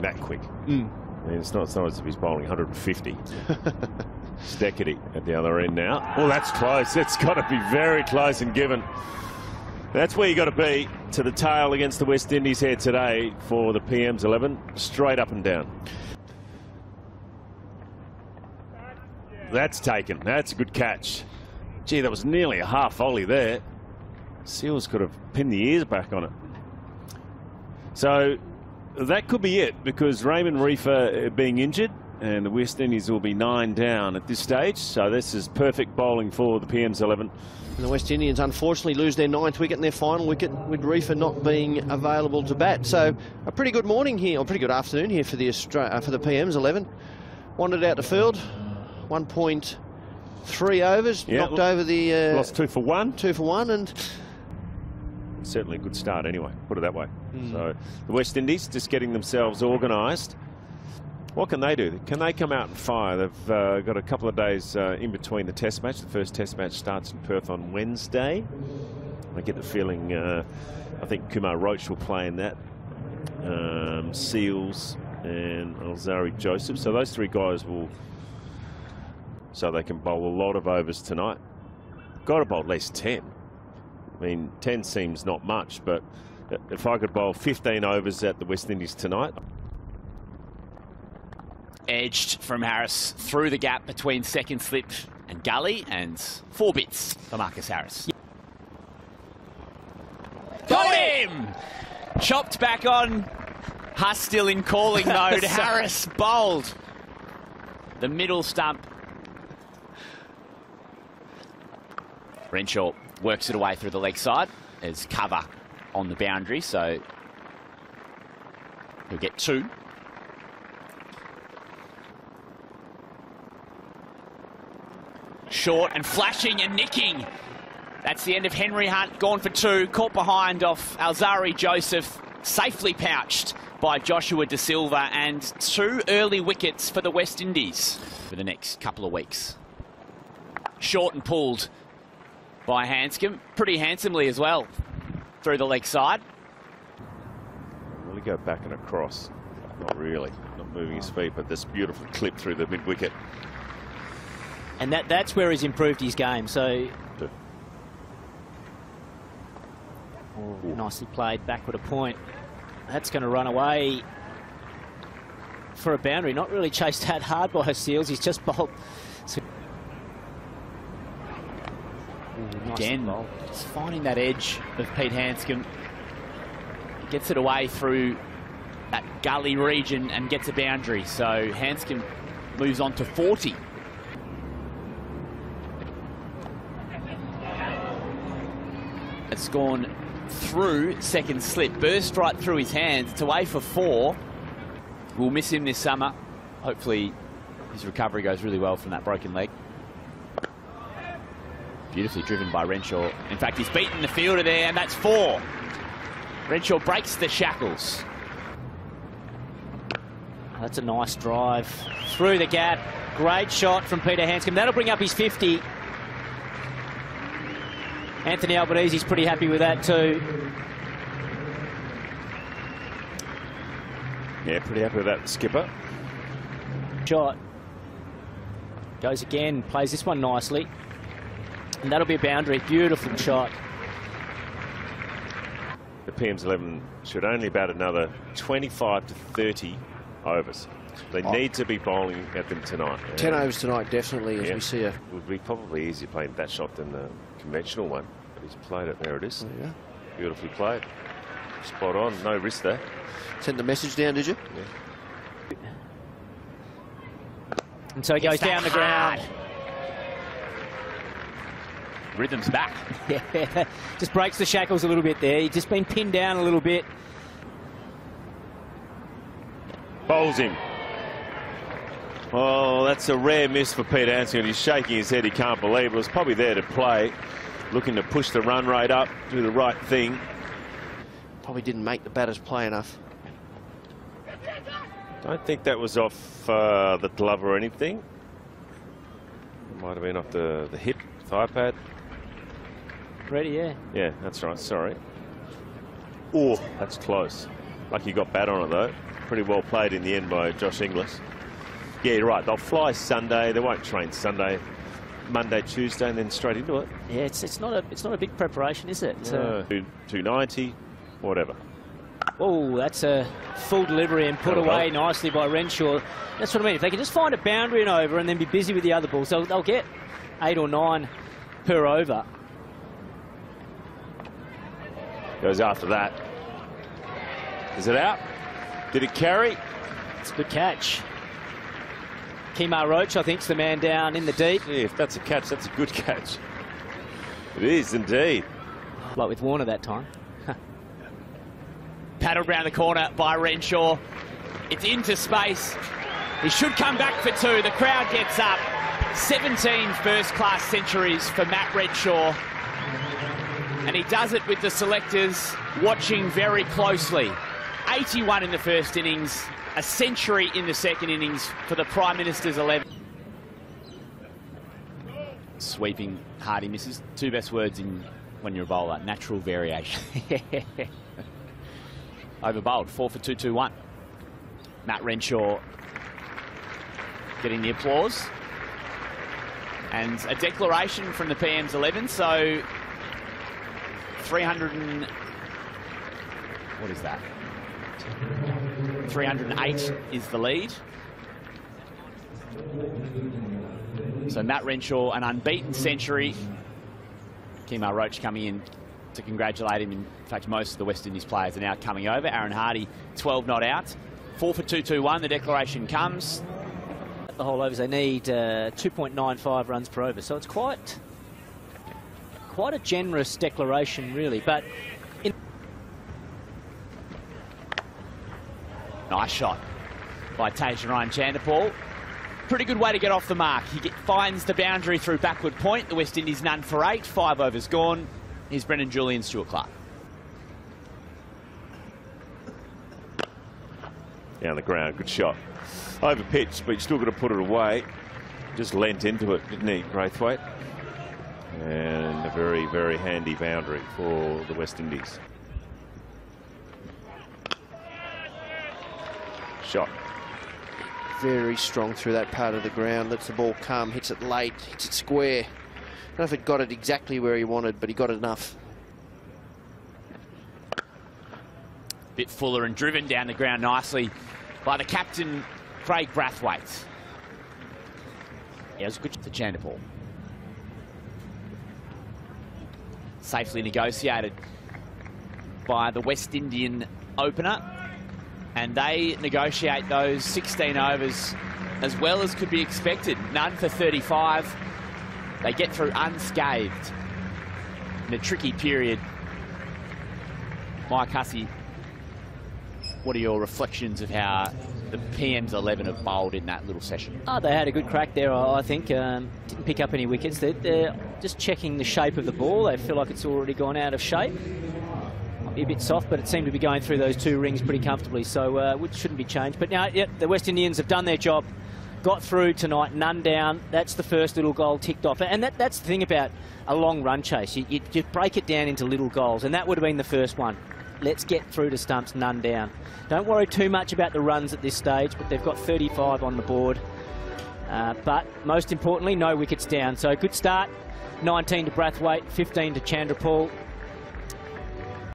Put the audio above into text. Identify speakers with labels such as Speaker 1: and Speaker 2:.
Speaker 1: that quick. I mean, it's not as if he's bowling 150. Steckety at the other end now. Well, that's close. It's got to be very close and given. That's where you got to be, to the tail against the West Indies here today for the PM's 11. Straight up and down. That's taken. That's a good catch. Gee, that was nearly a half volley there. Seals could have pinned the ears back on it. So that could be it, because Raymond Reifer being injured, and the West Indies will be 9 down at this stage. So this is perfect bowling for the PM's 11.
Speaker 2: And the West Indians unfortunately lose their 9th wicket and their final wicket, with Reifer not being available to bat. So a pretty good morning here, or pretty good afternoon here for the PM's 11. Wandered out to field, 1.3 overs, knocked over the...
Speaker 1: lost 2 for 1.
Speaker 2: 2 for 1, and...
Speaker 1: Certainly a good start anyway, put it that way. So the West Indies just getting themselves organised. What can they do? Can they come out and fire? They've got a couple of days in between the test match. The first test match starts in Perth on Wednesday. I get the feeling, I think Kumar Roach will play in that. Seals and Alzari Joseph. So those 3 guys will... So they can bowl a lot of overs tonight. Got to bowl at least 10. I mean, 10 seems not much, but if I could bowl 15 overs at the West Indies tonight.
Speaker 3: Edged from Harris through the gap between second slip and gully, and 4 bits for Marcus Harris. Got him! Chopped back on. Huss still in calling mode. Harris bowled the middle stump. Renshaw works it away through the leg side as cover on the boundary, so he'll get 2. Short and flashing and nicking. That's the end of Henry Hunt, gone for 2, caught behind off Alzari Joseph, safely pouched by Joshua De Silva, and 2 early wickets for the West Indies for the next couple of weeks. Short and pulled by Handscomb, pretty handsomely as well, through the leg side.
Speaker 1: Will he go back and across? Not really, not moving his feet, but this beautiful clip through the mid-wicket.
Speaker 4: And that's where he's improved his game, so... Nicely played, backward a point. That's going to run away for a boundary. Not really chased that hard by Seals, he's just bowled... Again, just finding that edge of Pete Handscomb. Gets it away through that gully region and gets a boundary. So Handscomb moves on to 40. It's gone through second slip. Burst right through his hands. It's away for 4. We'll miss him this summer. Hopefully his recovery goes really well from that broken leg. Beautifully driven by Renshaw. In fact, he's beaten the fielder there, and that's 4. Renshaw breaks the shackles. That's a nice drive through the gap. Great shot from Peter Handscomb. That'll bring up his 50. Anthony Albanese's pretty happy with that too.
Speaker 1: Yeah, pretty happy with that, skipper.
Speaker 4: Shot. Goes again, plays this one nicely. And that'll be a boundary. Beautiful shot.
Speaker 1: The PM's 11 should only bat another 25 to 30 overs. They need to be bowling at them tonight.
Speaker 2: 10 overs tonight, definitely, as we see a...
Speaker 1: It would be probably easier playing that shot than the conventional one. But he's played it. There it is.
Speaker 2: Yeah.
Speaker 1: Beautifully played. Spot on. No risk there.
Speaker 2: Sent the message down, did you?
Speaker 1: Yeah.
Speaker 4: And so he goes down the ground.
Speaker 3: Rhythm's back.
Speaker 4: Yeah, just breaks the shackles a little bit there. He's just been pinned down a little bit.
Speaker 1: Bowls him. Oh, that's a rare miss for Peter Handscomb. He's shaking his head. He can't believe it. It was probably there to play. Looking to push the run rate up, do the right thing.
Speaker 2: Probably didn't make the batters play enough.
Speaker 1: Don't think that was off the glove or anything. It might have been off the hip, thigh pad.
Speaker 4: Ready, yeah.
Speaker 1: Yeah, that's right. Sorry. Oh, that's close. Lucky you got bat on it, though. Pretty well played in the end by Josh Inglis. Yeah, you're right. They'll fly Sunday. They won't train Sunday, Monday, Tuesday, and then straight into it.
Speaker 5: Yeah, it's not a big preparation, is it?
Speaker 1: No. 290, whatever.
Speaker 5: Oh, that's a full delivery and put away nicely by Renshaw. That's what I mean. If they can just find a boundary and over and then be busy with the other balls, they'll get 8 or 9 per over.
Speaker 1: Goes after that. Is it out? Did it carry?
Speaker 5: It's a good catch. Kemar Roach, I think, is the man down in the deep.
Speaker 1: Yeah, if that's a catch, that's a good catch. It is indeed.
Speaker 5: Like with Warner that time.
Speaker 3: Paddled round the corner by Renshaw. It's into space. He should come back for 2. The crowd gets up. 17 first-class centuries for Matt Renshaw. And he does it with the selectors watching very closely. 81 in the first innings, a century in the second innings for the Prime Minister's 11.
Speaker 4: Sweeping, Hardy misses. 2 best words in when you're a bowler: natural variation. Over bowled, 4 for 221. Matt Renshaw getting the applause. And a declaration from the PM's 11, so 308 is the lead. So Matt Renshaw, an unbeaten century. Kemar Roach coming in to congratulate him. In fact, most of the West Indies players are now coming over. Aaron Hardy, 12 not out. 4 for 221, the declaration comes.
Speaker 5: The whole overs, they need 2.95 runs per over, so it's quite a generous declaration, really. But
Speaker 3: Nice shot by Tasia Ryan Chanderpaul. Pretty good way to get off the mark. He finds the boundary through backward point. The West Indies none for 8. 5 overs gone. Here's Brendan Julian, Stuart Clark.
Speaker 1: Down the ground, good shot. Over pitch, but you still got to put it away. Just leant into it, didn't he, Braithwaite? And a very, very handy boundary for the West Indies. Shot.
Speaker 2: Very strong through that part of the ground. Lets the ball come, hits it late, hits it square. I don't know if it got it exactly where he wanted, but he got it enough.
Speaker 3: Bit fuller and driven down the ground nicely by the captain, Craig Brathwaite.
Speaker 4: Yeah, it was good to Chanderpaul.
Speaker 3: Safely negotiated by the West Indian opener. And they negotiate those 16 overs as well as could be expected. None for 35. They get through unscathed in a tricky period. Mike Hussey, what are your reflections of how the PM's 11 have bowled in that little session?
Speaker 5: oh, they had a good crack there, I think. Didn't pick up any wickets. They're just checking the shape of the ball. They feel like it's already gone out of shape. Might be a bit soft, but it seemed to be going through those 2 rings pretty comfortably, so which shouldn't be changed. But now, yep, the West Indians have done their job. Got through tonight, none down. That's the first little goal ticked off. And that's the thing about a long run chase. You break it down into little goals, and that would have been the first one. Let's get through to stumps, none down. Don't worry too much about the runs at this stage, but they've got 35 on the board. But most importantly, no wickets down. So good start. 19 to Brathwaite, 15 to Chanderpaul.